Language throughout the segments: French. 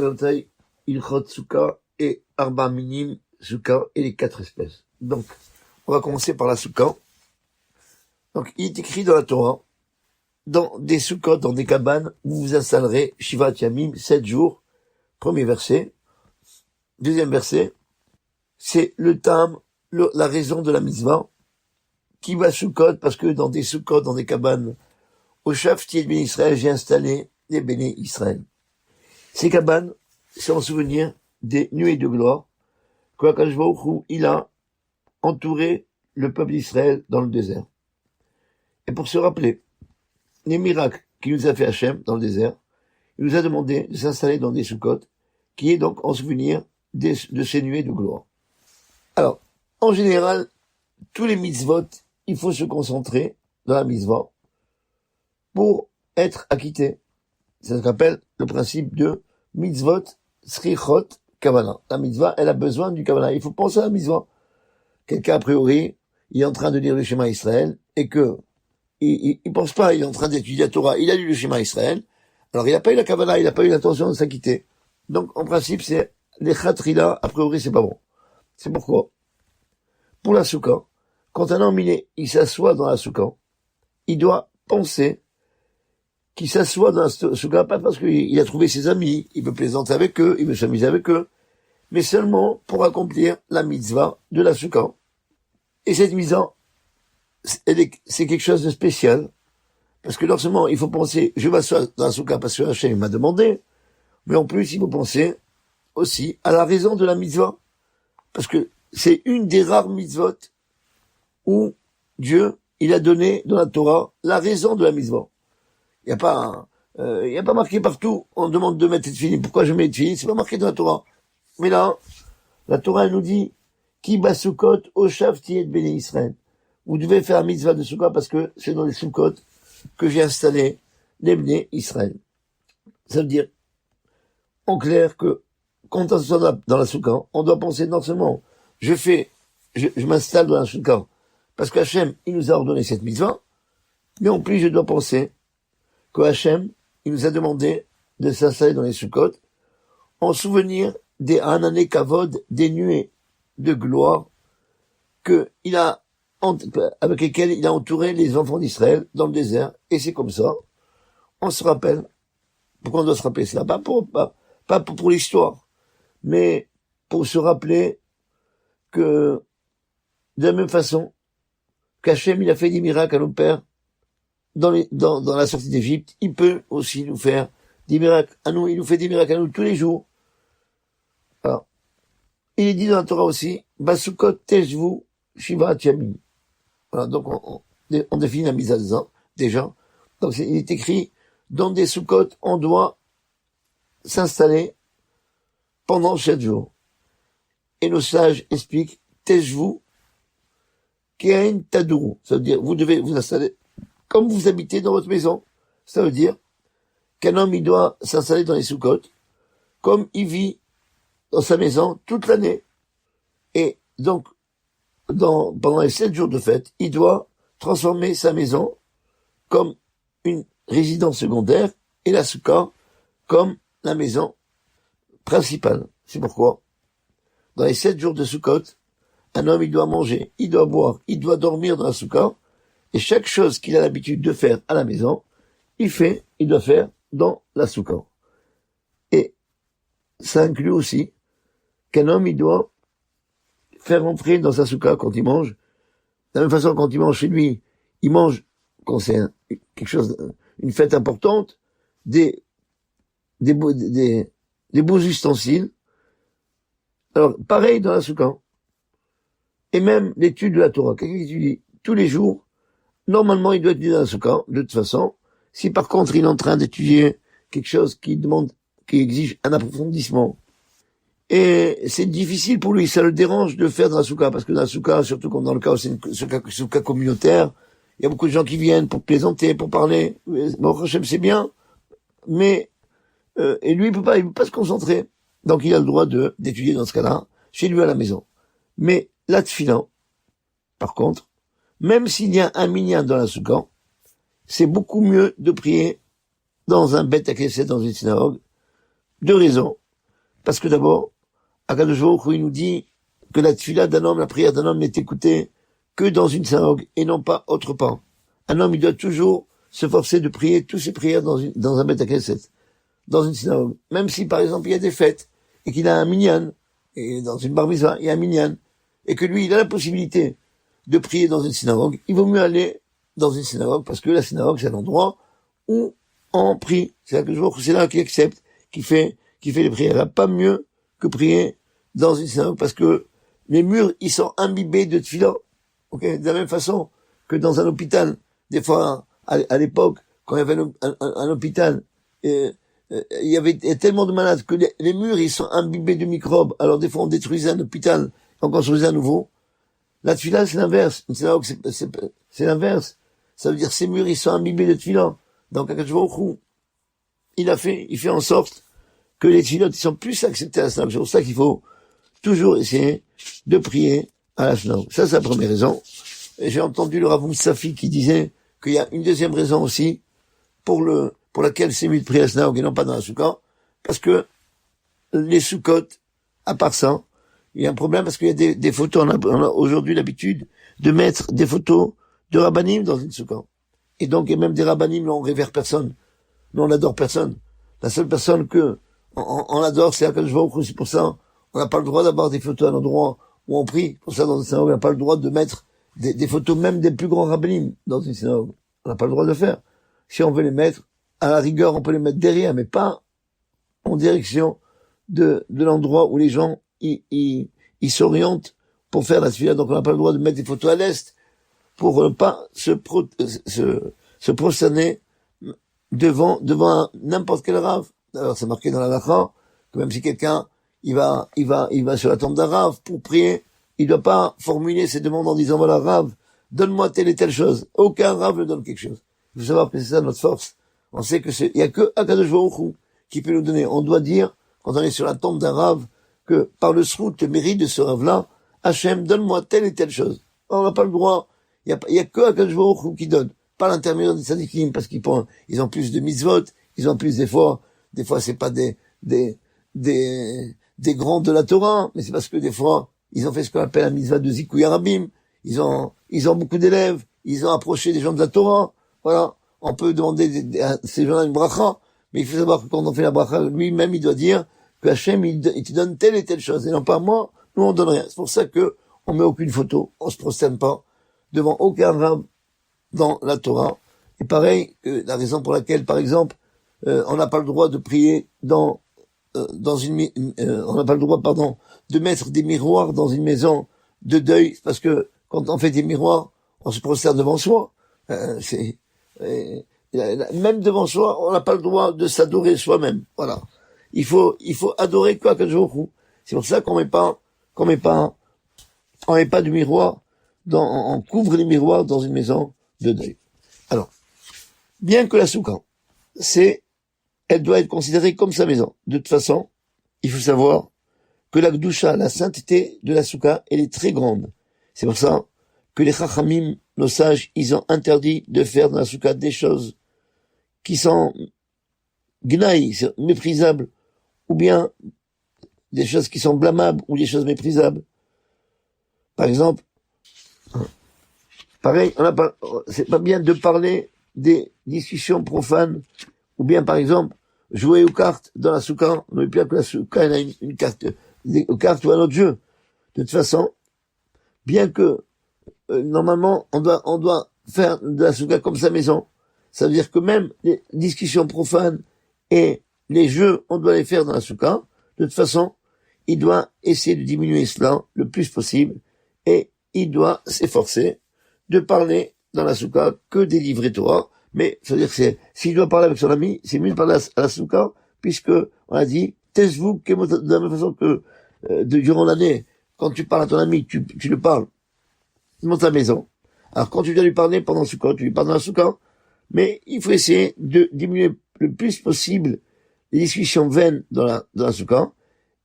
Rabotai, Ilchot Souka et Arba Minim Souka et les 4 espèces. Donc, on va commencer par la Souka. Donc, il est écrit dans la Torah, dans des Soukot, dans des cabanes, vous vous installerez Shivat Yamim, 7 jours. Premier verset. Deuxième verset, c'est le tam, la raison de la mitzvah, qui va Soukot, parce que dans des Soukot, dans des cabanes, au Shafti et Béné Israël, j'ai installé les Béné Israël. Ces cabanes, c'est en souvenir des nuées de gloire, qu'Akadosh Baruch Hu, il a entouré le peuple d'Israël dans le désert. Et pour se rappeler les miracles qu'il nous a fait Hachem dans le désert, il nous a demandé de s'installer dans des Soukot, qui est donc en souvenir de ces nuées de gloire. Alors, en général, tous les mitzvot, il faut se concentrer dans la mitzvah pour être acquitté. C'est ce qu'on appelle le principe de mitzvot, srichot, kavanah. La mitzvah, elle a besoin du kavanah. Il faut penser à la mitzvah. Quelqu'un, a priori, il est en train de lire le schéma Israël et que il pense pas, il est en train d'étudier la Torah, il a lu le schéma Israël, alors il n'a pas eu la kavanah, il n'a pas eu l'intention de s'acquitter. Donc, en principe, c'est les khatrila, a priori, c'est pas bon. C'est pourquoi, pour la soukha, quand un homme il s'assoit dans la soukha, il doit penser qu'il s'assoit dans la soukha, pas parce qu'il a trouvé ses amis, il veut plaisanter avec eux, il veut s'amuser avec eux, mais seulement pour accomplir la mitzvah de la soukha. Et cette mitzvah, c'est quelque chose de spécial, parce que non seulement il faut penser, je m'assois dans la soukha parce que Hachem m'a demandé, mais en plus il faut penser aussi à la raison de la mitzvah, parce que c'est une des rares mitzvot où Dieu, il a donné dans la Torah la raison de la mitzvah. Il n'y a pas marqué partout, on demande de mettre tefillin. Pourquoi je mets tefillin? C'est pas marqué dans la Torah. Mais là, la Torah, elle nous dit, Ki basukot oshav tiet béné Israël. Vous devez faire la mitzvah de Sukkot parce que c'est dans les Sukkot que j'ai installé les béné Israël. Ça veut dire, en clair, que quand on se dans la Sukkot, on doit penser non seulement, je m'installe dans la Sukkot parce que Hachem, il nous a ordonné cette mitzvah, mais en plus, je dois penser que Hachem, il nous a demandé de s'installer dans les Sukkot en souvenir des Hanané Kavod, des nuées de gloire avec lesquelles il a entouré les enfants d'Israël dans le désert. Et c'est comme ça. On se rappelle. Pourquoi on doit se rappeler cela? Pas pour l'histoire, mais pour se rappeler que, de la même façon, qu'Hachem, il a fait des miracles à nos pères dans la sortie d'Égypte, il peut aussi nous faire des miracles à nous. Il nous fait des miracles à nous tous les jours. Alors, il est dit dans la Torah aussi, Basukot teshvu shivat yamim. Voilà, donc on définit la mise à zan, déjà. Donc il est écrit, dans des Sukkot, on doit s'installer pendant 7 jours. Et nos sages expliquent, teshvu kein taduru. Ça veut dire, vous devez vous installer comme vous habitez dans votre maison. Ça veut dire qu'un homme, il doit s'installer dans les Sukkot, comme il vit dans sa maison toute l'année. Et donc, pendant les 7 jours de fête, il doit transformer sa maison comme une résidence secondaire et la soukha comme la maison principale. C'est pourquoi, dans les 7 jours de Sukkot, un homme, il doit manger, il doit boire, il doit dormir dans la soukha, et chaque chose qu'il a l'habitude de faire à la maison, il doit faire dans la soukha. Et ça inclut aussi qu'un homme, il doit faire entrer dans sa soukha quand il mange. De la même façon, quand il mange chez lui, il mange, quand c'est quelque chose, une fête importante, des beaux ustensiles. Alors, pareil dans la soukha. Et même l'étude de la Torah. Quelqu'un qui étudie tous les jours, normalement, il doit étudier dans la soukha, de toute façon. Si par contre, il est en train d'étudier quelque chose qui exige un approfondissement, et c'est difficile pour lui, ça le dérange de faire dans la soukha, parce que dans la soukha, surtout comme dans le cas où c'est une soukha communautaire, il y a beaucoup de gens qui viennent pour plaisanter, pour parler. Bon, Hachem, c'est bien, mais et lui, il peut pas se concentrer. Donc, il a le droit d'étudier dans ce cas-là, chez lui à la maison. Mais la tefila, par contre, même s'il y a un minyan dans la soukha, c'est beaucoup mieux de prier dans un beth knesset, dans une synagogue. 2 raisons. Parce que d'abord, Akadosh Baruch Hu, il nous dit que la tefila d'un homme, la prière d'un homme n'est écoutée que dans une synagogue et non pas autre part. Un homme, il doit toujours se forcer de prier toutes ses prières dans un Beth Knesset, dans une synagogue. Même si, par exemple, il y a des fêtes et qu'il a un minyan, et dans une bar mitzvah, il y a un minyan, et que lui, il a la possibilité de prier dans une synagogue, il vaut mieux aller dans une synagogue parce que la synagogue, c'est l'endroit où on prie. C'est là qu'il accepte, qui fait les prières. Il n'y a pas mieux que prier dans une synagogue parce que les murs, ils sont imbibés de tefila. Okay? De la même façon que dans un hôpital, des fois, à l'époque, quand il y avait un hôpital, il y avait tellement de malades que les murs, ils sont imbibés de microbes. Alors des fois, on détruisait un hôpital, on construisait un nouveau. La tefila, c'est l'inverse. Une synagogue, c'est l'inverse. Ça veut dire ces murs, ils sont imbibés de tefila. Donc, Akadosh Baruch Hu, il fait en sorte que les tefilot, ils sont plus acceptés à la synagogue. C'est pour ça qu'il faut toujours essayer de prier à la synagogue. Ça, c'est la première raison. Et j'ai entendu le Rav Moussafi qui disait qu'il y a une deuxième raison aussi pour laquelle c'est mieux de prier à la synagogue et non pas dans la soukha. Parce que les soukot, à part ça, il y a un problème parce qu'il y a des photos. On a aujourd'hui l'habitude de mettre des photos de rabbanim dans une soukha. Et donc, et même des rabbanim, là, on révère personne. Nous, on n'adore personne. La seule personne que on adore, c'est Akadosh Baruch Hu. C'est pour ça, on n'a pas le droit d'avoir des photos à l'endroit où on prie. Pour ça, dans une synagogue, on n'a pas le droit de mettre des photos même des plus grands rabbanim dans une synagogue. On n'a pas le droit de le faire. Si on veut les mettre, à la rigueur, on peut les mettre derrière, mais pas en direction de l'endroit où les gens, ils s'orientent pour faire la tefila. Donc, on n'a pas le droit de mettre des photos à l'est pour ne pas se prosterner devant n'importe quel rave. Alors, c'est marqué dans la halakha que même si quelqu'un, il va sur la tombe d'un rave pour prier, il doit pas formuler ses demandes en disant, voilà, rave, donne-moi telle et telle chose. Aucun rave ne donne quelque chose. Il faut savoir que c'est ça notre force. On sait que il y a que Akadosh Baruch Hu qui peut nous donner. On doit dire, quand on est sur la tombe d'un rave, que par le srout, le mérite de ce rave-là, Hachem, donne-moi telle et telle chose. On n'a pas le droit. Il y a que Akadosh Baruch Hu qui donne. Pas l'intermédiaire des tzadikim, parce qu'ils ont plus de mitzvot, ils ont plus d'efforts. Des fois, c'est pas des grands de la Torah, mais c'est parce que des fois, ils ont fait ce qu'on appelle la mitzvah de Zikouy Arabim. Ils ont beaucoup d'élèves. Ils ont approché des gens de la Torah. Voilà. On peut demander à ces gens-là une bracha. Mais il faut savoir que quand on fait la bracha, lui-même, il doit dire que Hachem, il te donne telle et telle chose. Et non pas moi, nous, on donne rien. C'est pour ça que on met aucune photo. On se prosterne pas devant aucun rab dans la Torah. Et pareil, la raison pour laquelle, par exemple, on n'a pas le droit de prier on n'a pas le droit, de mettre des miroirs dans une maison de deuil, parce que quand on fait des miroirs, on se prosterne devant soi. Même devant soi, on n'a pas le droit de s'adorer soi-même. Voilà. Il faut adorer quoi que je vous. C'est pour ça qu'on met pas de miroir on couvre les miroirs dans une maison de deuil. Alors, bien que la soukha, elle doit être considérée comme sa maison. De toute façon, il faut savoir que la Gdusha, la sainteté de la soukha, elle est très grande. C'est pour ça que les Chachamim, nos sages, ils ont interdit de faire dans la soukha des choses qui sont gnaï, méprisables, ou bien des choses qui sont blâmables, ou des choses méprisables. Par exemple, pareil, c'est pas bien de parler des discussions profanes, ou bien, par exemple, jouer aux cartes dans la soukha. On ne veut bien que la soukha, elle a une carte, aux cartes ou un autre jeu. De toute façon, bien que, normalement, on doit faire de la soukha comme sa maison. Ça veut dire que même les discussions profanes et les jeux, on doit les faire dans la soukha. De toute façon, il doit essayer de diminuer cela le plus possible et il doit s'efforcer de parler dans la soukha que des livrets Torah. Mais, ça veut dire que s'il doit parler avec son ami, c'est mieux de parler à la soukha, puisque, on a dit, taisez-vous, de la même façon que, durant l'année, quand tu parles à ton ami, tu le parles, dans ta maison. Alors, quand tu dois lui parler pendant le soukha, tu lui parles dans la soukha, mais il faut essayer de diminuer le plus possible les discussions vaines dans la soukha,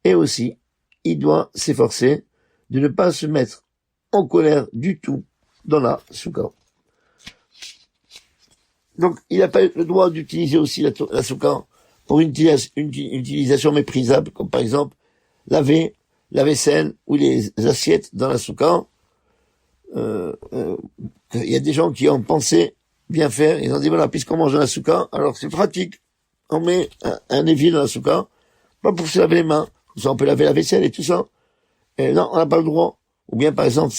et aussi, il doit s'efforcer de ne pas se mettre en colère du tout dans la soukha. Donc, il n'a pas le droit d'utiliser aussi la soukha pour une utilisation méprisable, comme par exemple laver la vaisselle ou les assiettes dans la soukha. Il y a des gens qui ont pensé bien faire, ils ont dit voilà, puisqu'on mange dans la soukha, alors c'est pratique. On met un évier dans la soukha, pas pour se laver les mains, comme ça on peut laver la vaisselle et tout ça. Et non, on n'a pas le droit. Ou bien par exemple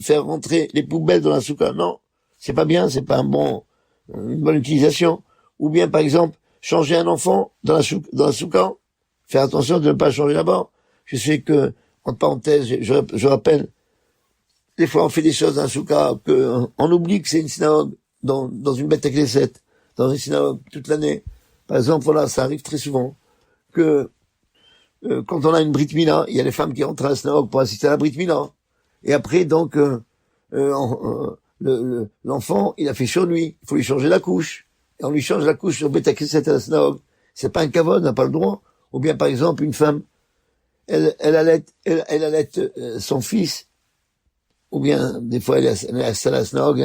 faire rentrer les poubelles dans la soukha. Non, c'est pas bien, c'est pas une bonne utilisation. Ou bien par exemple changer un enfant dans la soukha. Faire attention de ne pas changer là-bas. Je sais que, entre parenthèses, je rappelle, des fois on fait des choses dans la soukha on oublie que c'est une synagogue dans une bête knesset, dans une synagogue toute l'année. Par exemple, voilà, ça arrive très souvent que quand on a une brit mila, il y a les femmes qui rentrent à la synagogue pour assister à la brit mila. Et après, donc, l'enfant, il a fait chaud nuit, il faut lui changer la couche. Et on lui change la couche sur bête knesset à la synagogue. C'est pas un kavod, on n'a pas le droit. Ou bien, par exemple, une femme, elle allait son fils, ou bien, des fois, elle est installée à la synagogue,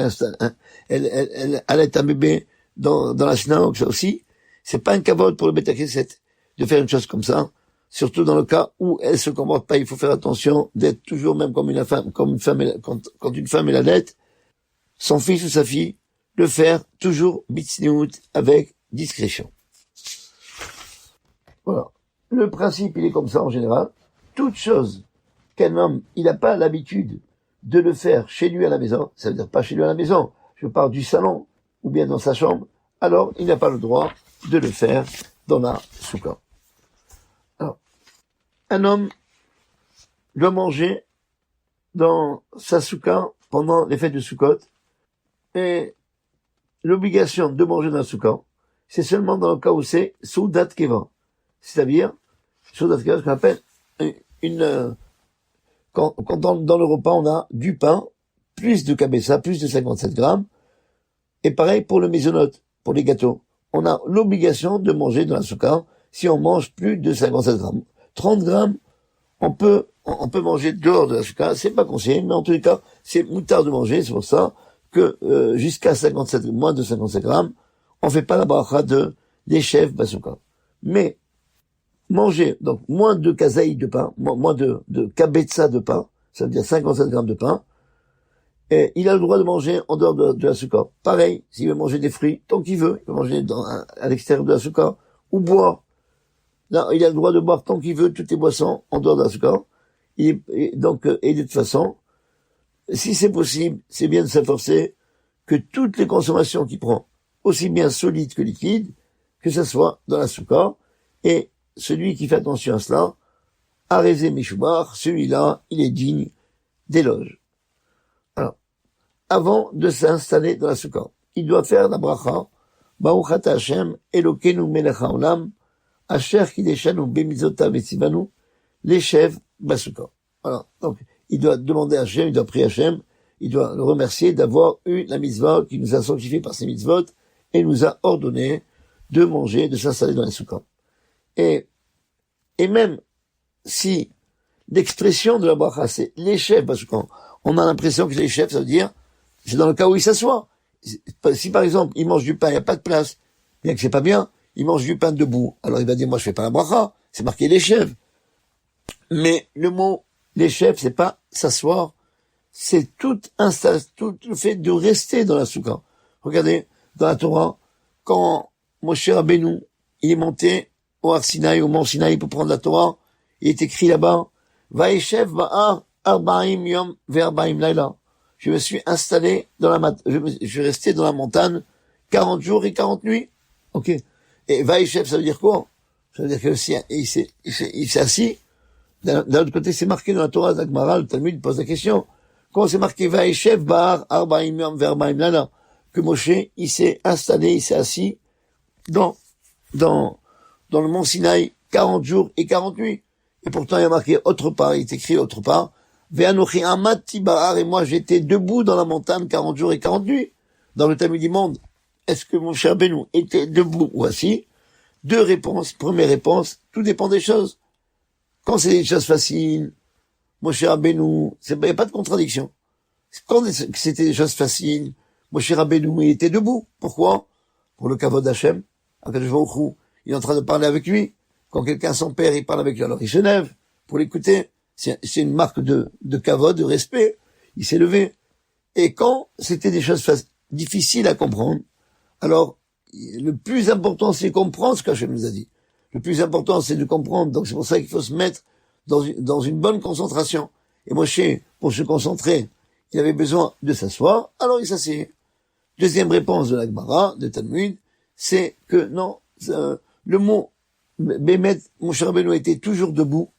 elle allait un bébé dans la synagogue, ça aussi. C'est pas un kavod pour le Beit HaKnesset de faire une chose comme ça. Surtout dans le cas où elle se comporte pas, il faut faire attention d'être toujours, même comme une femme, quand une femme est la dette, son fils ou sa fille, le faire toujours bitsniout, avec discrétion. Voilà. Le principe, il est comme ça en général. Toute chose qu'un homme, il n'a pas l'habitude de le faire chez lui à la maison, ça veut dire pas chez lui à la maison, je parle du salon, ou bien dans sa chambre, alors il n'a pas le droit de le faire dans la soukha. Alors, un homme doit manger dans sa soukha pendant les fêtes de Sukkot, et l'obligation de manger dans la soukha, c'est seulement dans le cas où c'est Soudat Keva. C'est-à-dire, Soudat Keva, ce qu'on appelle quand dans le repas, on a du pain, plus de kabessa, plus de 57 grammes, et pareil pour le mésonote, pour les gâteaux. On a l'obligation de manger dans la soukha si on mange plus de 57 grammes. 30 grammes, on peut manger dehors de la soukha, c'est pas conseillé, mais en tous les cas, c'est moutard de manger, c'est pour ça que jusqu'à moins de 57 grammes, on fait pas la bracha des chefs basouka. Mais manger, donc moins de kazaï de pain, moins de kabetza de pain, ça veut dire 57 grammes de pain, et il a le droit de manger en dehors de la soukha. Pareil, s'il veut manger des fruits, tant qu'il veut, il peut manger à l'extérieur de la soukha, ou boire. Là, il a le droit de boire tant qu'il veut toutes les boissons en dehors de la soukha. Et de toute façon, si c'est possible, c'est bien de s'efforcer que toutes les consommations qu'il prend, aussi bien solides que liquides, que ça soit dans la soukha, et celui qui fait attention à cela, Arezé Mishumar, celui-là, il est digne d'éloge. Alors, avant de s'installer dans la soukha, il doit faire la bracha, Baruch ata Hashem, Elokeinu melech haolam, Asher kideshanu bemizotav etzivanu, leshev basouka. Voilà. Donc, il doit demander à Hashem, il doit prier à Hashem, il doit le remercier d'avoir eu la mitzvah qui nous a sanctifié par ses mitzvot et nous a ordonné de manger, de s'installer dans la soukha. Et même si l'expression de la bracha, c'est leshev basouka, on a l'impression que leshev, ça veut dire, c'est dans le cas où il s'assoit. Si par exemple, il mange du pain, il n'y a pas de place, bien que c'est pas bien, il mange du pain debout. Alors il va dire, moi je fais pas la bracha, c'est marqué leshev. Mais le mot leshev, c'est pas s'asseoir, c'est tout le fait de rester dans la soukha. Regardez, dans la Torah, quand Moshe Rabbeinu, il est monté au Har Sinaï, au mont Sinaï pour prendre la Torah, il est écrit là-bas, Vaeshev ba'ar arba'im yom ve'arba'im laila. Je me suis installé je suis resté dans la montagne 40 jours et 40 nuits. Ok. Et Vaeshev, ça veut dire quoi? Ça veut dire que il s'est assis. D'un autre côté, c'est marqué dans la Torah d'Agmara, le Talmud pose la question. Quand c'est marqué Vaeshev ba'ar arba'im yom ve'arba'im laila, que Moshe, il s'est installé, il s'est assis dans le mont Sinaï 40 jours et 40 nuits. Et pourtant, il y a marqué autre part, il est écrit autre part, Ve'anochi amati ba'ar, et moi j'étais debout dans la montagne 40 jours et 40 nuits. Dans le Talmud du monde, est-ce que mon cher Benou était debout ou assis? Deux réponses. Première réponse, tout dépend des choses. Quand c'est des choses faciles, mon cher Benou, il n'y a pas de contradiction. Quand c'était des choses faciles, mon cher Benou, il était debout. Pourquoi? Pour le kavod Hashem. Akadosh Baruch Hu, il est en train de parler avec lui. Quand quelqu'un, son père, il parle avec lui, alors il se lève pour l'écouter. C'est une marque de kavod, de respect. Il s'est levé. Et quand c'était des choses difficiles à comprendre, alors, le plus important, c'est de comprendre ce qu'Hachem nous a dit. Le plus important, c'est de comprendre. Donc, c'est pour ça qu'il faut se mettre dans une bonne concentration. Et Moshe, pour se concentrer, il avait besoin de s'asseoir, alors il s'asseyait. Deuxième réponse de la Gemara, de Talmud, c'est que non, le mot Bémet, Moshe Rabbeinu était toujours debout.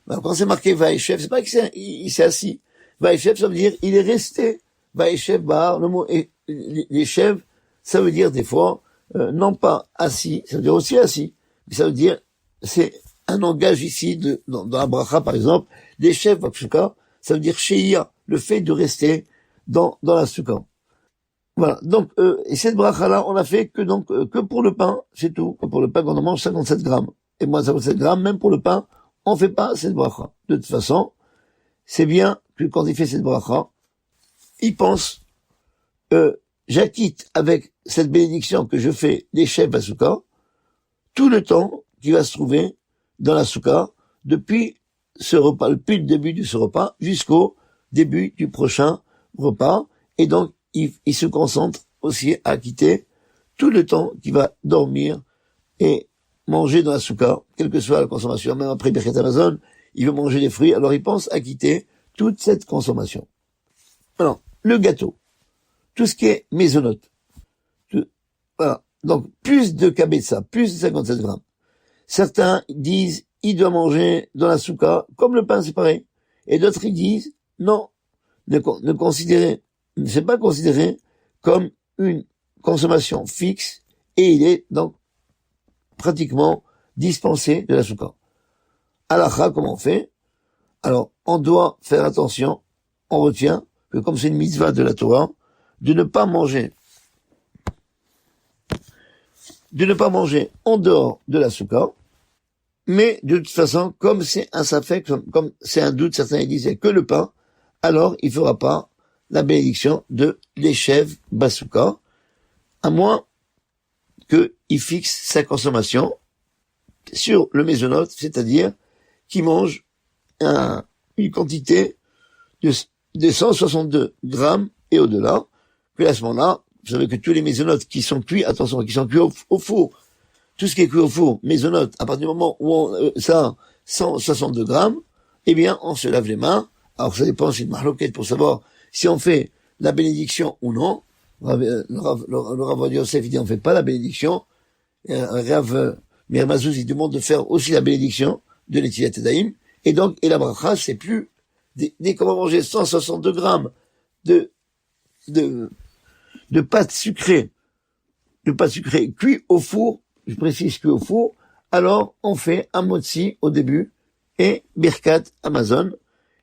Alors, quand c'est marqué Vaïchev, c'est pas qu'il s'est assis. Vaïchev, ça veut dire, il est resté. Vaïchev, Bahar, le mot les chèvres, ça veut dire des fois, non pas assis, ça veut dire aussi assis, mais ça veut dire, c'est un langage ici, dans la bracha par exemple, des chefs, ça veut dire sheia, le fait de rester dans la soukha. Voilà, donc, et cette bracha-là, on a fait que pour le pain, c'est tout, que pour le pain qu'on en mange 57 grammes. Et moi, 57 grammes, même pour le pain, on fait pas cette bracha. De toute façon, c'est bien que quand il fait cette bracha, il pense, j'acquitte avec cette bénédiction que je fais des chefs à soukha, tout le temps qui va se trouver dans la soukha, depuis ce repas, depuis le début de ce repas, jusqu'au début du prochain repas, et donc, il se concentre aussi à quitter tout le temps qu'il va dormir et manger dans la soukha, quelle que soit la consommation, même après Birkat Amazon, il veut manger des fruits, alors il pense à quitter toute cette consommation. Alors, le gâteau, tout ce qui est mésonote, voilà. Donc, plus de kabetza, plus de 57 grammes. Certains disent, il doit manger dans la soukha, comme le pain, c'est pareil. Et d'autres, ils disent, non, c'est pas considéré comme une consommation fixe, et il est donc pratiquement dispensé de la soukha. Halakha, comment on fait? Alors, on doit faire attention, on retient que comme c'est une mitzvah de la Torah, de ne pas manger en dehors de la soukha, mais de toute façon, comme c'est un safek, comme c'est un doute, certains disent que le pain, alors il fera pas la bénédiction de l'échev basouka, à moins qu'il fixe sa consommation sur le mésonote, c'est-à-dire qu'il mange une quantité de 162 grammes et au-delà, que à ce moment-là, vous savez que tous les mésonotes qui sont cuits, attention, qui sont cuits au four, tout ce qui est cuit au four, mésonote, à partir du moment où ça a 162 grammes, eh bien, on se lave les mains. Alors, ça dépend, c'est une marloquette pour savoir si on fait la bénédiction ou non. Le Rav Yosef, il dit, on fait pas la bénédiction. Rav Meir Mazouz, il demande de faire aussi la bénédiction de l'Etilat Daim. Et donc, et la bracha, c'est plus, dès qu'on va manger 162 grammes de pâte sucrée cuit au four, je précise cuit au four, alors on fait un motzi au début et Birkat Amazon.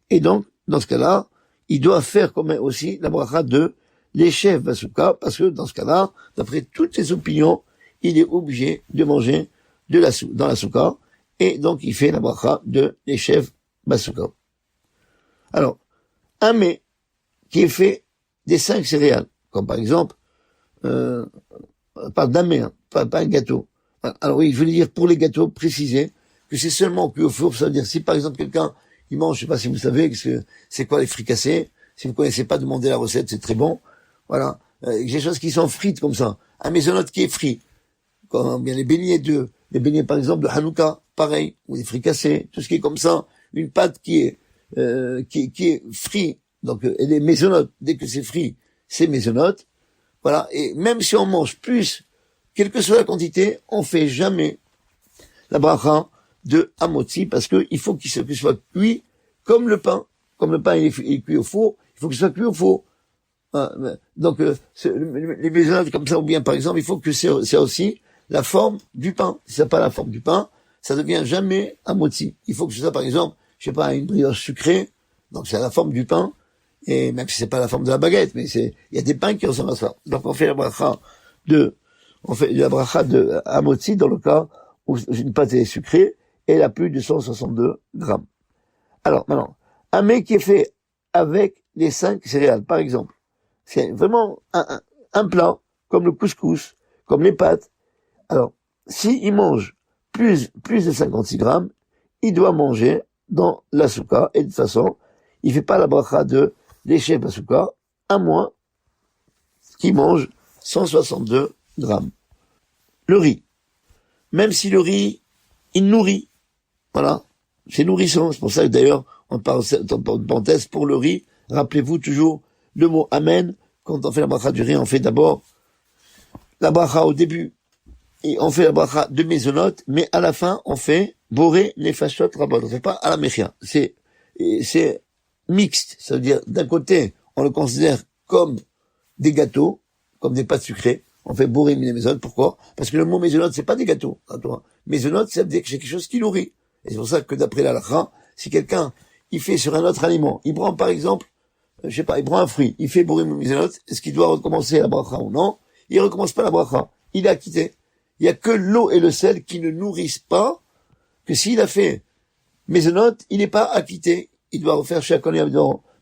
Et donc, dans ce cas-là, il doit faire comme aussi la bracha de l'échev basouka, parce que dans ce cas-là, d'après toutes les opinions, il est obligé de manger dans la soukha, et donc il fait la bracha de l'échev basouka. Alors, un mets qui est fait des 5 céréales, comme par exemple, pas d'un mets, pas un gâteau. Alors oui, je voulais dire pour les gâteaux, préciser que c'est seulement cuit au four, ça veut dire si par exemple quelqu'un, il mange, je sais pas si vous savez, c'est quoi les fricassés, si vous connaissez pas, demandez la recette, c'est très bon. Voilà, des choses qui sont frites comme ça, un mésonote qui est frit, comme bien les beignets par exemple de Hanouka, pareil, ou des fricassés, tout ce qui est comme ça, une pâte qui est frit, donc et les mésonotes, dès que c'est frit, c'est mésonote, voilà, et même si on mange plus, quelle que soit la quantité, on fait jamais la bracha de hamotzi, parce que il faut qu'il soit cuit comme le pain. Comme le pain il est cuit au four, il faut qu'il soit cuit au four. Donc les mésonotes comme ça, ou bien par exemple, il faut que c'est aussi la forme du pain. Si c'est pas la forme du pain, ça devient jamais hamotzi. Il faut que ce soit par exemple, je sais pas, une brioche sucrée, donc c'est la forme du pain, et même si c'est pas la forme de la baguette, mais il y a des pains qui ressemblent à ça. Donc on fait la bracha de hamotzi dans le cas où une pâte est sucrée, et elle a plus de 162 grammes. Alors, maintenant, un mets qui est fait avec les 5 céréales, par exemple. C'est vraiment un plat, comme le couscous, comme les pâtes. Alors, s'il mange plus de 56 grammes, il doit manger dans la souka, et de toute façon, il fait pas la bracha de l'échec la souka, à moins qu'il mange 162 grammes. Le riz. Même si le riz, il nourrit. Voilà. C'est nourrissant. C'est pour ça que d'ailleurs, on parle en parenthèse pour le riz. Rappelez-vous toujours le mot amen. Quand on fait la bracha du riz, on fait d'abord la bracha au début. Et on fait la bracha de Mezonot, mais à la fin, on fait boré nefashot rabot. On fait pas à la mechia. C'est mixte. Ça veut dire, d'un côté, on le considère comme des gâteaux, comme des pâtes sucrées. On fait boré mine Mezonot. Pourquoi? Parce que le mot Mezonot, c'est pas des gâteaux. Mezonot, ça veut dire que c'est quelque chose qui nourrit. Et c'est pour ça que d'après la halakha, si quelqu'un, il fait sur un autre aliment, il prend par exemple, je sais pas, il prend un fruit, il fait boré mezonot, est-ce qu'il doit recommencer la bracha ou non? Il recommence pas la bracha. Il a quitté. Il y a que l'eau et le sel qui ne nourrissent pas, que s'il a fait mezonot, il n'est pas acquitté. Il doit refaire chaque année.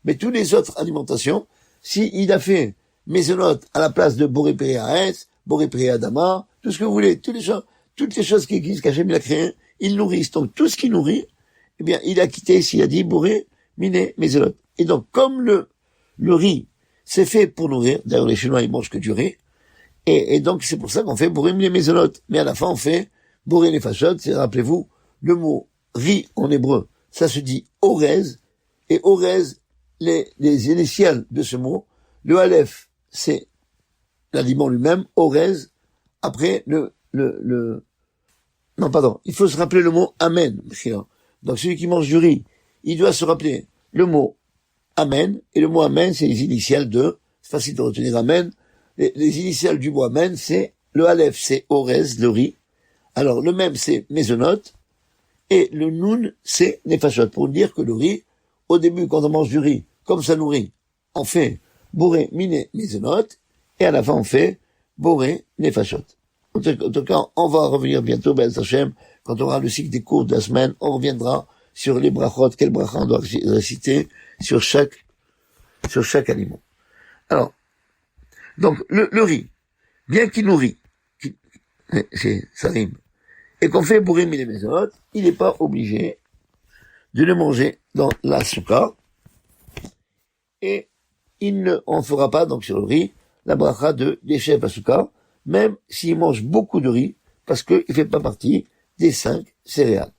Mais toutes les autres alimentations, s'il a fait mezonot à la place de boré peri haetz, boré peri adama, tout ce que vous voulez, toutes les choses qui existent, qu'Hachem il a créées, ils nourrissent. Donc, tout ce qui nourrit, eh bien, il a quitté, s'il a dit, bourré, miné, mezonot. Et donc, comme le riz, c'est fait pour nourrir, d'ailleurs, les Chinois, ils mangent que du riz, et donc, c'est pour ça qu'on fait bourré, miné, mezonot. Mais à la fin, on fait bourré, les fachot, c'est, rappelez-vous, le mot riz en hébreu, ça se dit orez, et orez, les initiales de ce mot, le aleph, c'est l'aliment lui-même, orez, après, non, pardon, il faut se rappeler le mot amen. Donc celui qui mange du riz, il doit se rappeler le mot amen, et le mot amen, c'est les initiales de, c'est facile de retenir amen, les initiales du mot amen, c'est le aleph, c'est orez, le riz, alors le même, c'est mezonot, et le noun, c'est nefashot, pour dire que le riz, au début, quand on mange du riz, comme ça nourrit, on fait boré, miné, mezonot, et à la fin, on fait boré, nefashot. En tout cas, on va revenir bientôt, Ben Hashem, quand on aura le cycle des cours de la semaine, on reviendra sur les brachot, quel bracha on doit réciter sur chaque aliment. Alors, donc, le riz, bien qu'il nourrit, ça rime, et qu'on fait bourrer mille mezot, il n'est pas obligé de le manger dans la souka, et on fera pas, donc sur le riz, la bracha de l'échef à souka, même s'il mange beaucoup de riz, parce qu'il fait pas partie des 5 céréales.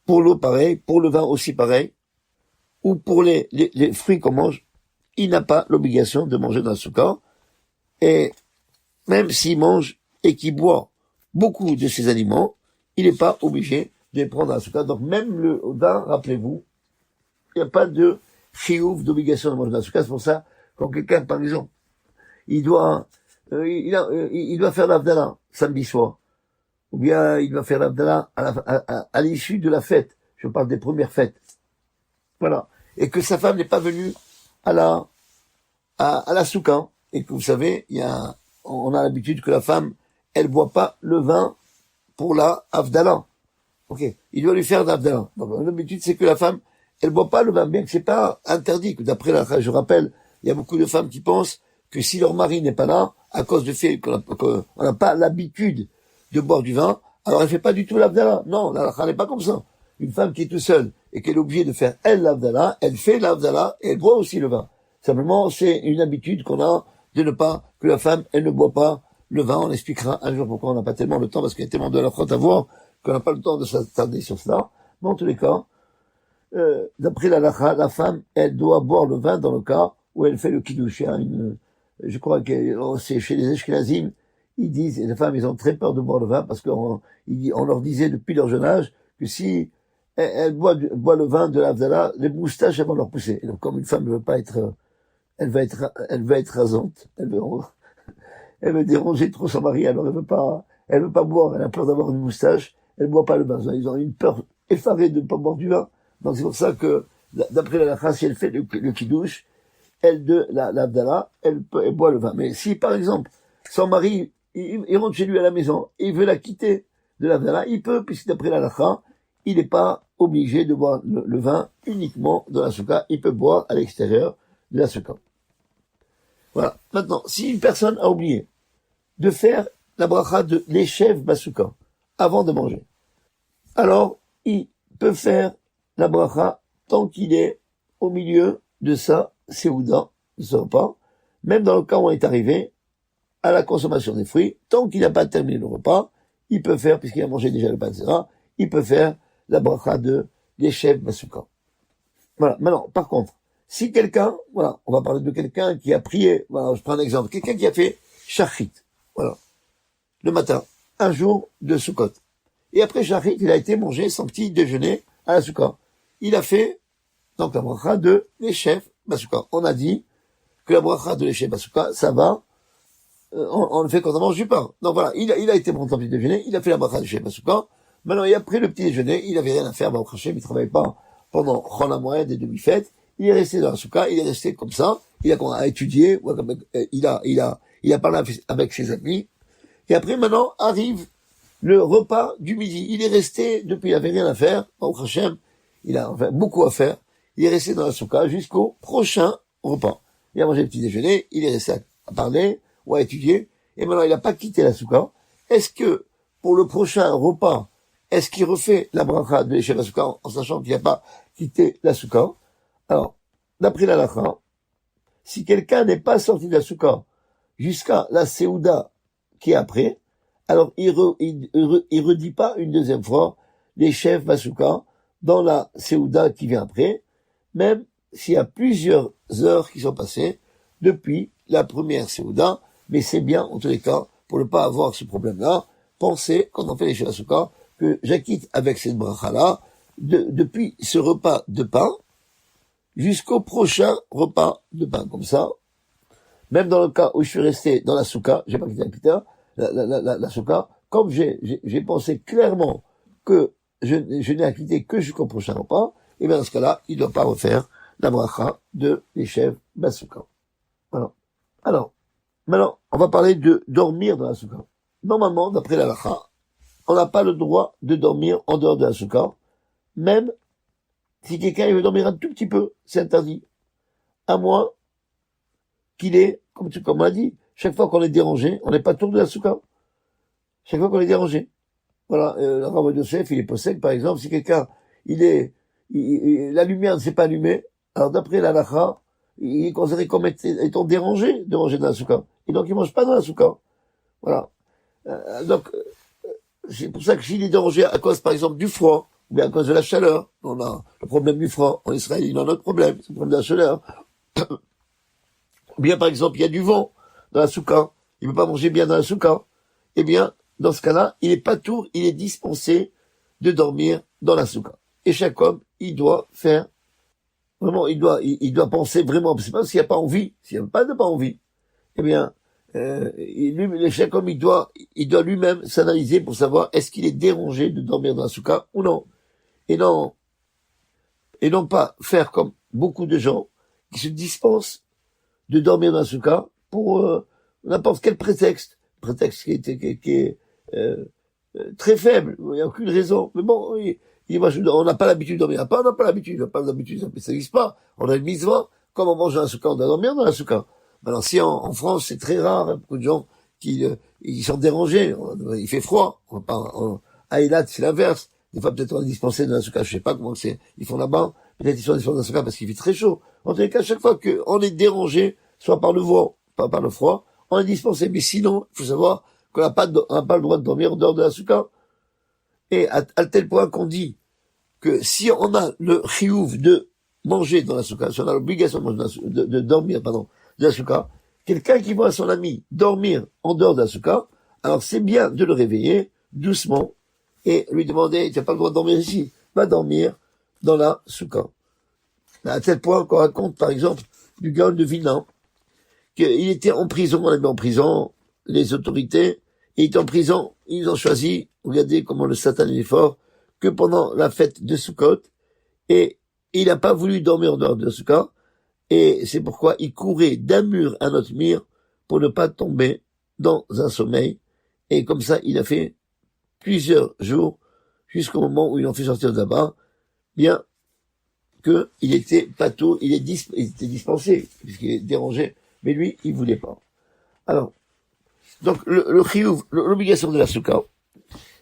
Pour l'eau, pareil, pour le vin aussi pareil, ou pour les fruits qu'on mange, il n'a pas l'obligation de manger dans le souka, et même s'il mange et qu'il boit beaucoup de ces aliments, il n'est pas obligé de les prendre dans le souka. Donc même le vin, rappelez-vous, il n'y a pas de chiouf d'obligation de manger dans le souka. C'est pour ça, quand quelqu'un, par exemple, il doit faire l'Avdallah samedi soir, ou bien il doit faire l'Avdallah à l'issue de la fête. Je parle des premières fêtes. Voilà. Et que sa femme n'est pas venue à la souka. Et que vous savez, on a l'habitude que la femme, elle boit pas le vin pour la Avdallah. Ok. Il doit lui faire l'Avdallah. Donc, l'habitude, c'est que la femme, elle boit pas le vin, bien que c'est pas interdit. Que d'après je rappelle, il y a beaucoup de femmes qui pensent que si leur mari n'est pas là, à cause du fait qu'on n'a pas l'habitude de boire du vin, alors elle fait pas du tout l'Avdallah. Non, la halakha n'est pas comme ça. Une femme qui est toute seule et qui est obligée de faire elle l'Avdallah, elle fait l'Avdallah et elle boit aussi le vin. Simplement, c'est une habitude qu'on a de ne pas, que la femme, elle ne boit pas le vin. On expliquera un jour pourquoi on n'a pas tellement le temps, parce qu'il y a tellement de la faute à voir qu'on n'a pas le temps de s'attarder sur cela. Mais en tous les cas, d'après la halakha, la femme, elle doit boire le vin dans le cas où elle fait le kiddush. Je crois que c'est chez les Ashkenazim, ils disent, et les femmes, ils ont très peur de boire le vin parce qu'on leur disait depuis leur jeune âge que si elle boit le vin de l'Avdallah, les moustaches, elles vont leur pousser. Et donc, comme une femme ne veut pas être, elle va être rasante, elle veut déranger trop son mari, alors elle veut pas boire, elle a peur d'avoir une moustache, elle boit pas le vin. Ils ont une peur effarée de ne pas boire du vin. Donc, c'est pour ça que, d'après la halakha, si elle fait le kiddush, l'Avdallah, elle boit le vin. Mais si, par exemple, son mari, il rentre chez lui à la maison, et il veut la quitter de l'Avdallah, il peut, puisque d'après la halakha, il n'est pas obligé de boire le vin uniquement dans la souka, il peut boire à l'extérieur de la souka. Voilà. Maintenant, si une personne a oublié de faire la bracha de l'Eshev Basuka, avant de manger. Alors, il peut faire la bracha tant qu'il est au milieu de sa Seouda, de ce repas, même dans le cas où on est arrivé à la consommation des fruits, tant qu'il n'a pas terminé le repas, il peut faire, puisqu'il a mangé déjà le pain, etc., il peut faire la bracha de l'Eshev Basuka. Voilà. Maintenant, par contre, si quelqu'un, voilà, on va parler de quelqu'un qui a prié, voilà, je prends un exemple, quelqu'un qui a fait Shachrit, voilà, le matin, un jour de Sukkot. Et après Shachrit, il a été manger son petit déjeuner à la Sukkot. Il a fait, donc, la bracha de l'Eshev Basuka. On a dit que la bracha de l'Eshev Basuka, ça va, on le fait quand on mange du pain. Donc voilà, il a été prendre son petit déjeuner, il a fait la bracha de l'Eshev Basuka. Maintenant, et après le petit déjeuner, il avait rien à faire, Baruch Hashem, il travaillait pas pendant Chol HaMoed et demi-fête. Il est resté dans la Souka, il est resté comme ça, il a étudié, il a parlé avec ses amis. Et après, maintenant, arrive le repas du midi. Il est resté, depuis, il avait rien à faire, Baruch Hashem, il a enfin beaucoup à faire. Il est resté dans la Souka jusqu'au prochain repas. Il a mangé le petit déjeuner, il est resté à parler ou à étudier, et maintenant il n'a pas quitté la Souka. Est-ce que, pour le prochain repas, est-ce qu'il refait la bracha de l'Eshev Basuka en sachant qu'il n'a pas quitté la Souka? Alors, d'après la halakha, si quelqu'un n'est pas sorti de la Souka jusqu'à la Seouda qui est après, alors il redit pas une deuxième fois l'Eshev Basuka dans la Seouda qui vient après, même s'il y a plusieurs heures qui sont passées depuis la première Seouda, mais c'est bien, en tous les cas, pour ne pas avoir ce problème-là, pensez, quand on fait l'Eshev Basuka, que j'acquitte avec cette bracha-là, depuis ce repas de pain, jusqu'au prochain repas de pain. Comme ça, même dans le cas où je suis resté dans la souka, j'ai pas quitté la souka, comme j'ai pensé clairement que je n'ai à quitter que jusqu'au prochain repas, et bien dans ce cas-là, il ne doit pas refaire la bracha de l'Eshev Basuka. Voilà. Alors, maintenant, on va parler de dormir dans la souka. Normalement, d'après la halakha, on n'a pas le droit de dormir en dehors de la souka, même si quelqu'un veut dormir un tout petit peu, c'est interdit. À moins qu'il est, comme on l'a dit, chaque fois qu'on est dérangé, on n'est pas tour de la souka. Chaque fois qu'on est dérangé. Voilà, le Rav Yosef, il est possède, par exemple, si quelqu'un, la lumière ne s'est pas allumée, alors d'après la halakha, il est considéré comme étant dérangé de manger dans la souka. Et donc il mange pas dans la souka. Voilà. Donc, c'est pour ça que s'il est dérangé à cause, par exemple, du froid, ou bien à cause de la chaleur, on a le problème du froid. En Israël, il a un autre problème, c'est le problème de la chaleur. Ou bien, par exemple, il y a du vent dans la souka, il ne peut pas manger bien dans la souka. Eh bien, dans ce cas-là, il est pas tour, il est dispensé de dormir dans la souka. Et chaque homme, il doit faire, vraiment, il doit penser vraiment, c'est pas s'il n'y a pas envie, s'il n'y a pas de pas envie. Eh bien, chaque homme, il doit lui-même s'analyser pour savoir est-ce qu'il est dérangé de dormir dans la souka ou non. Et non pas faire comme beaucoup de gens qui se dispensent de dormir dans la souka pour n'importe quel prétexte qui est très faible, il n'y a aucune raison. Mais bon, on n'a pas l'habitude de dormir, on n'a pas l'habitude, ça n'existe pas. On a une mitzvah, comme on mange dans la souka, on doit dormir dans la souka. Alors si en France, c'est très rare, hein, beaucoup de gens qui ils sont dérangés, il fait froid, à Eilat, c'est l'inverse. Des fois, peut-être on est dispensé dans la souka, je sais pas comment ils font là-bas, peut-être ils sont dispensés dans la souka parce qu'il fait très chaud. En tous les cas, chaque fois qu'on est dérangé, soit par le vent, pas par le froid, on est dispensé. Mais sinon, il faut savoir qu'on n'a pas le droit de dormir en dehors de la souka. Et à tel point qu'on dit que si on a le chiyuv de manger dans la souka, si on a l'obligation de dormir, de la souka, quelqu'un qui voit son ami dormir en dehors de la souka, alors c'est bien de le réveiller doucement et lui demander, tu n'as pas le droit de dormir ici, va dormir dans la souka. À tel point qu'on raconte, par exemple, du Gaon de Vilna, qu'il était en prison, on l'a mis en prison, les autorités, il était en prison, ils ont choisi, regardez comment le Satan est fort, que pendant la fête de Sukkot, et il n'a pas voulu dormir en dehors de la souka, et c'est pourquoi il courait d'un mur à un autre mur pour ne pas tomber dans un sommeil, et comme ça, il a fait plusieurs jours, jusqu'au moment où ils l'ont fait sortir de là-bas, bien que il était pato, il était dispensé, puisqu'il est dérangé, mais lui, il voulait pas. Alors, Donc, le chiyuv, l'obligation de la soukha,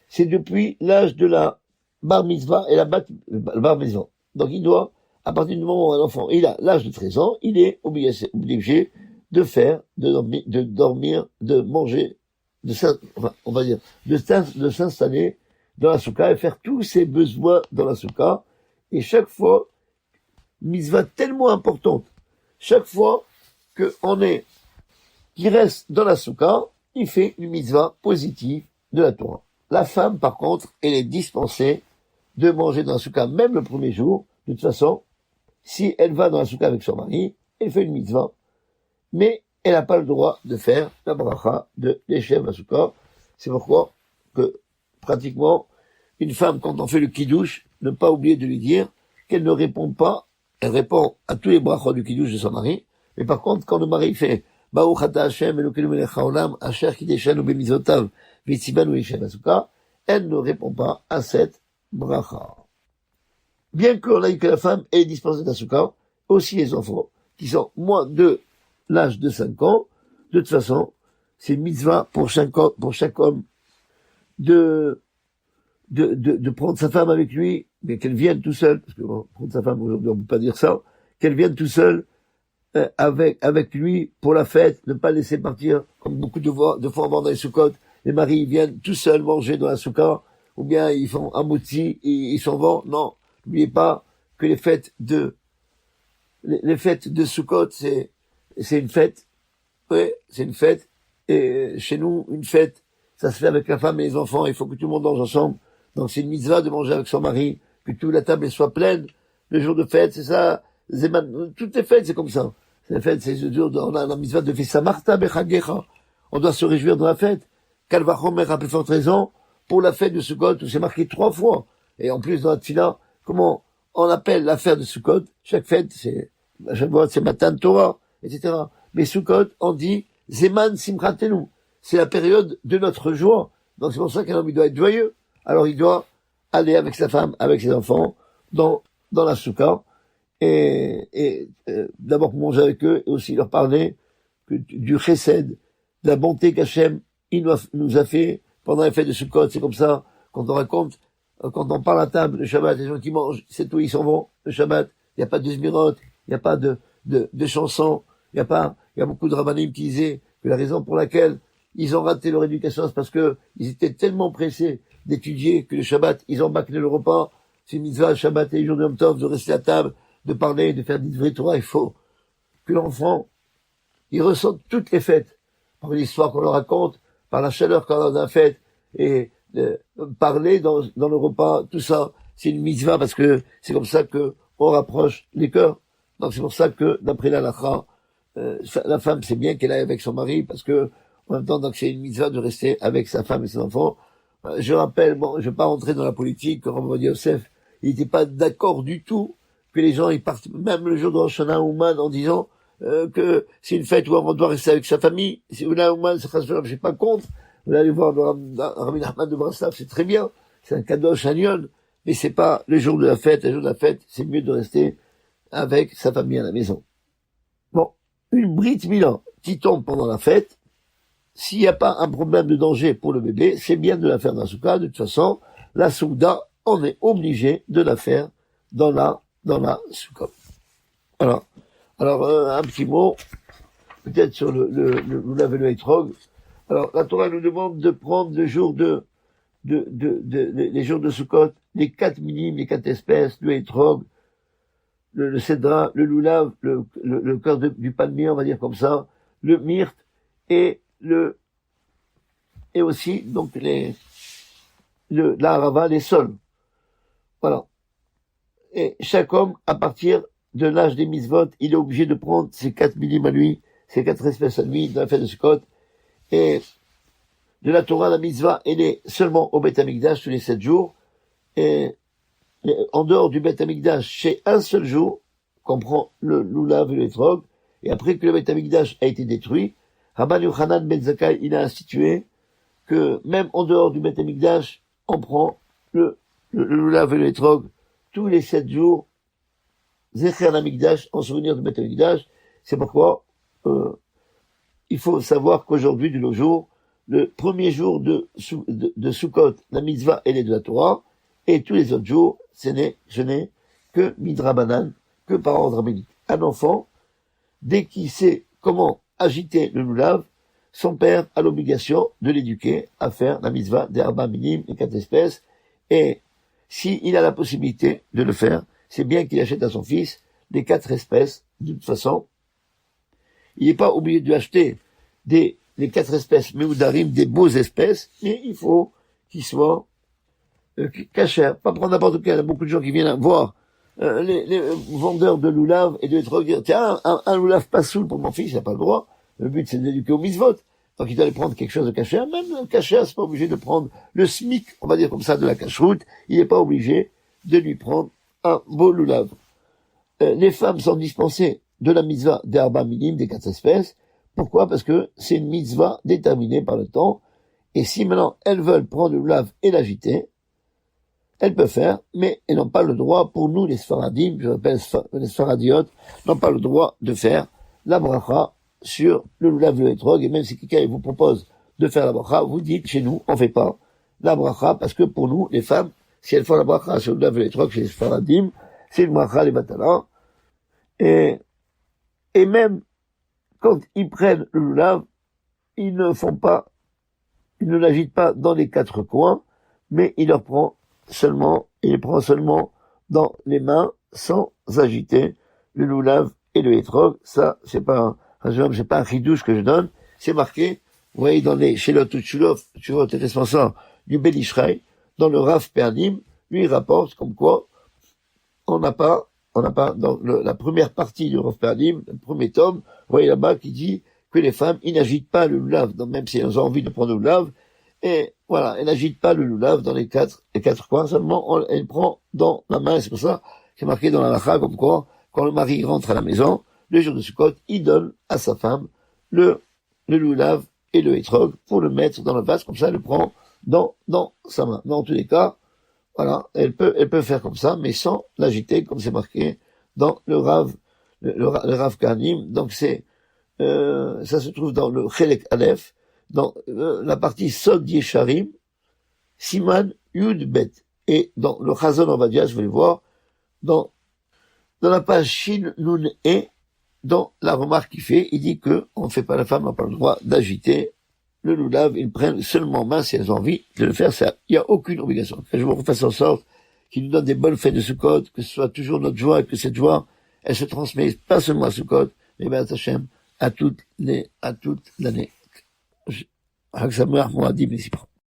c'est depuis l'âge de la bar mitzvah et la bar mitzvah. Donc, il doit, à partir du moment où un enfant, il a l'âge de 13 ans, il est obligé de faire, de dormir, de manger, on va dire, de s'installer dans la soukha et faire tous ses besoins dans la soukha. Et chaque fois, mitzvah tellement importante, chaque fois qu'il reste dans la soukha, il fait une mitzvah positive de la Torah. La femme, par contre, elle est dispensée de manger dans la soukha, même le premier jour. De toute façon, si elle va dans la soukha avec son mari, elle fait une mitzvah, mais elle n'a pas le droit de faire la bracha de l'Eshem la soukha. C'est pourquoi que, pratiquement, une femme, quand on fait le kiddush, ne pas oublier de lui dire qu'elle ne répond pas, elle répond à tous les brachot du kiddush de son mari, mais par contre, quand le mari fait Baruch ata Hashem Elokeinu melech haolam asher kideshanu b'mitzvotav v'tzivanu l'Eshem la soukha, elle ne répond pas à cette bracha. Bien qu'on a eu que la femme est dispensée de la soukha, aussi les enfants, qui sont moins de l'âge de 5 ans, de toute façon, c'est mitzvah pour chaque homme de prendre sa femme avec lui, mais qu'elle vienne tout seul, parce que bon, prendre sa femme aujourd'hui on ne peut pas dire ça, qu'elle vienne tout seul avec lui pour la fête, ne pas laisser partir, comme beaucoup de fois dans les soukottes, les maris viennent tout seuls manger dans la soukha, ou bien ils font un mouti, ils s'en vont. Non, n'oubliez pas que les fêtes de Sukkot, c'est une fête, oui, c'est une fête, et chez nous, une fête, ça se fait avec la femme et les enfants, il faut que tout le monde mange ensemble. Donc c'est une mitzvah de manger avec son mari, que toute la table soit pleine. Le jour de fête, c'est ça. Toutes les fêtes, c'est comme ça. Les fêtes, c'est le jour on a la mitzvah de Vesamarta bechagecha. On doit se réjouir de la fête. Kalvachomer a plus forte raison pour la fête de Sukkot, où c'est marqué 3 fois. Et en plus, dans la tfila, comment on appelle l'affaire de Sukkot? Chaque fête, c'est Matan Torah, etc. Mais Sukkot, on dit Zeman Simchatenu. C'est la période de notre joie. Donc c'est pour ça qu'un homme, il doit être joyeux. Alors il doit aller avec sa femme, avec ses enfants, dans la soukha, et d'abord pour manger avec eux, et aussi leur parler du chesed, de la bonté qu'Hachem, il nous a fait pendant les fêtes de Sukkot. C'est comme ça, quand on raconte, quand on parle à table, le Shabbat, les gens qui mangent, c'est tout, ils s'en vont, le Shabbat, il n'y a pas de zmirot, il n'y a pas de chansons, il y a beaucoup de rabbanim qui disaient que la raison pour laquelle ils ont raté leur éducation, c'est parce que ils étaient tellement pressés d'étudier que le Shabbat, ils ont bâclé le repas. C'est mitzvah, le Shabbat et les jours de Yom Tov, de rester à table, de parler, de faire des vrais Torah. Il faut que l'enfant, il ressente toutes les fêtes, par l'histoire qu'on leur raconte, par la chaleur qu'on a dans la fête, et parler dans le repas, tout ça, c'est une mitzvah parce que c'est comme ça que on rapproche les cœurs. Donc c'est pour ça que, d'après la halakha, la femme, c'est bien qu'elle aille avec son mari, parce que, en même temps, donc c'est une mitzvah de rester avec sa femme et ses enfants. Je rappelle, bon, je vais pas rentrer dans la politique, comme Rabbi Yosef, il n'était pas d'accord du tout que les gens, ils partent, même le jour de Rosh Hashanah Ouman, en disant, que c'est une fête où on doit rester avec sa famille. Si Oula Ouman, je suis pas contre. Vous allez voir Rabbi Nachman de Braslav, c'est très bien. C'est un kadosh agnon, mais c'est pas le jour de la fête. Le jour de la fête, c'est mieux de rester avec sa famille à la maison. Bon. Une Brit Milan qui tombe pendant la fête, s'il n'y a pas un problème de danger pour le bébé, c'est bien de la faire dans la soukha. De toute façon, la souda, on est obligé de la faire dans la soukha. Alors, un petit mot, peut-être sur le lulav et le etrog. Alors, la Torah nous demande de prendre le jour les jours de Sukkot, les 4 minimes, les 4 espèces, le etrog, le cédra, le lulav, le cœur du palmier, on va dire comme ça, le myrte, et aussi, donc, l'harava, les sols. Voilà. Et chaque homme, à partir de l'âge des mitzvot, il est obligé de prendre ces 4 minimes à lui, ces 4 espèces à lui, dans la fête de Sukkot. Et de la Torah, la mitzvah, elle est seulement au Beth Amikdash tous les 7 jours. Et en dehors du Beth Amikdash, c'est un seul jour qu'on prend le lulav et le etrog. Et après que le Beth Amikdash a été détruit, Rabban Yochanan ben Zakkai, il a institué que même en dehors du Beth Amikdash, on prend le lulav et le etrog tous les 7 jours, Zecher Amikdash, en souvenir du Beth Amikdash. C'est pourquoi il faut savoir qu'aujourd'hui, de nos jours, le premier jour de Sukkot, la mitzvah, elle est de la Torah, et tous les autres jours, ce n'est que midrabanan, que par ordre rabbinique. Un enfant, dès qu'il sait comment agiter le lulav, son père a l'obligation de l'éduquer à faire la mitzvah des arba minim, les 4 espèces, et s'il a la possibilité de le faire, c'est bien qu'il achète à son fils les 4 espèces. De toute façon, il n'est pas obligé de lui acheter les 4 espèces meudarim, des beaux espèces, mais il faut qu'il soit caché, pas prendre n'importe quel. Il y a beaucoup de gens qui viennent voir les vendeurs de loulav et de être dire tiens, un loulav pas soul pour mon fils, il n'a pas le droit. Le but c'est de l'éduquer au mitzvot. Donc il doit aller prendre quelque chose de caché. Même le caché, c'est pas obligé de prendre le SMIC, on va dire comme ça, de la cacheroute. Il n'est pas obligé de lui prendre un beau loulav. Les femmes sont dispensées de la mitzvah des arba minim, des 4 espèces. Pourquoi? Parce que c'est une mitzvah déterminée par le temps. Et si maintenant elles veulent prendre le loulav et l'agiter, elles peuvent faire, mais elles n'ont pas le droit, pour nous les Sfaradim, je rappelle les Sfaradiotes, n'ont pas le droit de faire la bracha sur le loulav le hétrog. Et même si quelqu'un vous propose de faire la bracha, vous dites, chez nous, on fait pas la bracha, parce que pour nous, les femmes, si elles font la bracha sur le loulav le hétrog, chez les Sfaradim, c'est une bracha les batalans. Et même quand ils prennent le loulav, ils ne l'agitent pas dans les 4 coins, mais il les prend seulement dans les mains, sans agiter le loulav et le hétrog. Ça, c'est pas un chidouche que je donne, c'est marqué, vous voyez, dans les Shelot ou Tshulot, les responsables du Bel Israël, dans le Rav Pernim, lui, il rapporte comme quoi, on n'a pas, dans la première partie du Rav Pernim, le premier tome, vous voyez là-bas, qui dit que les femmes, ils n'agitent pas le loulav, donc même si elles ont envie de prendre le loulav, et voilà, elle n'agite pas le loulav dans les quatre coins, seulement elle prend dans la main, c'est pour ça, c'est marqué dans la lacha, comme quoi, quand le mari rentre à la maison, le jour de Sukkot, il donne à sa femme le loulav et le hétrog pour le mettre dans le vase, comme ça elle le prend dans sa main. Dans tous les cas, voilà, elle peut faire comme ça, mais sans l'agiter, comme c'est marqué dans le Rav Kahanim. Donc ça se trouve dans le Chelek Aleph, dans la partie Sod Yesharim, Siman Yud Bet. Et dans le Chazon Ovadia, je vais le voir, dans la page Shin Nun E, dans la remarque qu'il fait, il dit que la femme n'a pas le droit d'agiter le loulav, ils prennent seulement main si elles ont envie de le faire, ça, il n'y a aucune obligation. Que je vous fasse en sorte qu'il nous donne des bonnes fêtes de Sukkot, que ce soit toujours notre joie, et que cette joie, elle se transmet pas seulement à Sukkot, mais à Hashem, à toute l'année. Hag Sameach Moadim Nisipra.